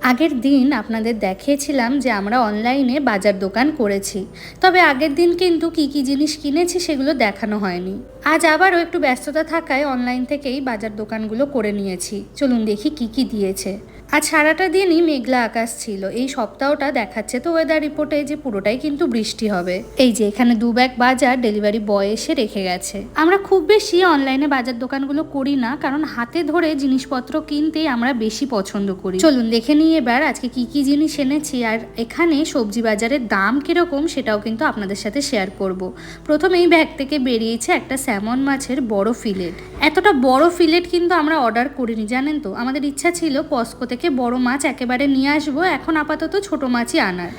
আগের দিন আপনাদের দেখিয়েছিলাম যে আমরা অনলাইনে বাজার দোকান করেছি, তবে আগের দিন কিন্তু কি কি জিনিস কিনেছি সেগুলো দেখানো হয়নি। আজ আবারও একটু ব্যস্ততা থাকায় অনলাইন থেকেই বাজার দোকানগুলো করে নিয়েছি। চলুন দেখি কি কি দিয়েছে। আজ সারাটা দিনই মেঘলা আকাশ ছিল। এই সপ্তাহটা দেখাচ্ছে তো ওয়েদার রিপোর্টে যে পুরোটাই কিন্তু বৃষ্টি হবে। এই যে এখানে 2 ব্যাগ বাজার ডেলিভারি বয় এসে রেখে গেছে। আমরা খুব বেশি অনলাইনে বাজার দোকানগুলো করি না, কারণ হাতে ধরে জিনিসপত্র কিনতেই আমরা বেশি পছন্দ করি। চলুন দেখে নিই এবার আজকে কি কি জিনিস এনেছি, আর এখানে সবজি বাজারের দাম কিরকম সেটাও কিন্তু আপনাদের সাথে শেয়ার করব। প্রথমেই ব্যাগ থেকে বেরিয়েছে একটা স্যামন মাছের বড় ফিলেট। এতটা বড় ফিলেট কিন্তু আমরা অর্ডার করিনি, জানেন তো। আমাদের ইচ্ছা ছিল কস্কো থেকে বড় মাছ একেবারে নিয়ে আসবো, এখন আপাতত ছোট মাছই আনার।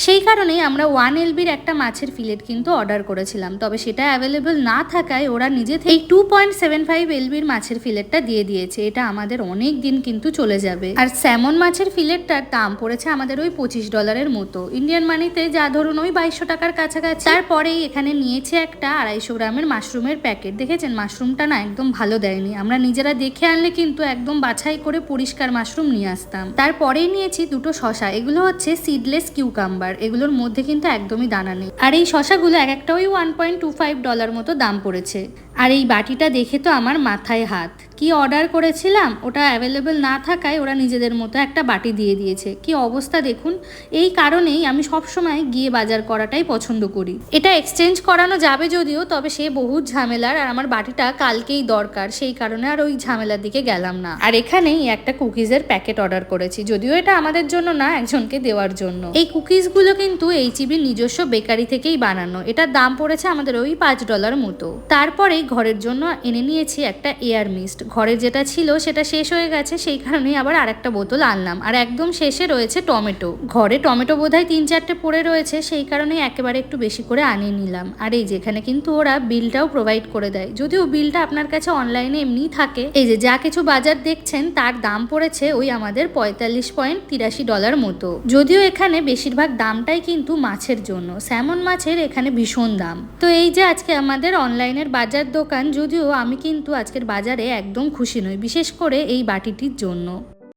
সেই কারণেই আমরা 1 LBর একটা মাছের ফিলেট কিন্তু অর্ডার করেছিলাম, তবে সেটা অ্যাভেলেবল না থাকায় ওরা নিজে থেকে 2.75 LBর মাছের ফিলেটটা দিয়ে দিয়েছে। এটা আমাদের অনেক দিন কিন্তু চলে যাবে। আর স্যামন মাছের ফিলেটটার দাম পড়েছে আমাদের ওই $25 মতো, ইন্ডিয়ান মানিতে যা ধরুন ওই 2200 টাকার কাছাকাছি। তারপরেই এখানে নিয়েছে একটা 250 গ্রামের মাশরুমের প্যাকেট। দেখেছেন মাশরুমটা না একদম ভালো দেয়নি, আমরা নিজেরা দেখে আনলে কিন্তু একদম বাছাই করে পরিষ্কার মাশরুম নিয়ে আসতাম। তারপরেই নিয়েছি দুটো শসা, এগুলো হচ্ছে সিডলেস কিউকাম্বার, এগুলোর মধ্যে কিন্তু একদমই দানা নেই। আর এই শসাগুলো এক একটা ওই $1.25 মতো দাম পড়েছে। আর এই বাটিটা দেখে তো আমার মাথায় হাত। কি অর্ডার করেছিলাম ওটা অ্যাভেলেবেল না থাকায় ওরা নিজেদের মতো একটা বাটি দিয়ে দিয়েছে। কি অবস্থা দেখুন। এই কারণেই আমি সবসময় গিয়ে বাজার করাটাই পছন্দ করি। এটা এক্সচেঞ্জ করানো যাবে যদিও, তবে সে বহুত ঝামেলার, আর আমার বাটিটা কালকেই দরকার, সেই কারণে আর ওই ঝামেলার দিকে গেলাম না। আর এখানেই একটা কুকিজের প্যাকেট অর্ডার করেছি, যদিও এটা আমাদের জন্য না, একজনকে দেওয়ার জন্য। এই কুকিজগুলো কিন্তু HEBর নিজস্ব বেকারি থেকেই বানানো। এটার দাম পড়েছে আমাদের ওই $5 মতো। তারপরে ঘরের জন্য এনে নিয়েছি একটা এয়ার মিস্ট। ঘরের যেটা ছিল সেটা শেষ হয়ে গেছে, সেই কারণেই আবার আরেকটা বোতল আনলাম। আর একদম শেষে রয়েছে টমেটো। ঘরে টমেটো বোধহয় 3-4টে পড়ে রয়েছে, সেই কারণেই একেবারে একটু বেশি করে আনিয়ে নিলাম। আর এই যেখানে কিন্তু ওরা বিলটাও প্রোভাইড করে দেয়, যদিও বিলটা আপনার কাছে অনলাইনে এমনিই থাকে। এই যে যা কিছু বাজার দেখছেন তার দাম পড়েছে ওই আমাদের $45.83 মতো, যদিও এখানে বেশিরভাগ দামটাই কিন্তু মাছের জন্য। স্যামন মাছের এখানে ভীষণ দাম। তো এই যে আজকে আমাদের অনলাইনের বাজার দোকান, যদিও আমি কিন্তু আজকের বাজারে একদম খুশি নই, বিশেষ করে এই বাটিটির জন্য।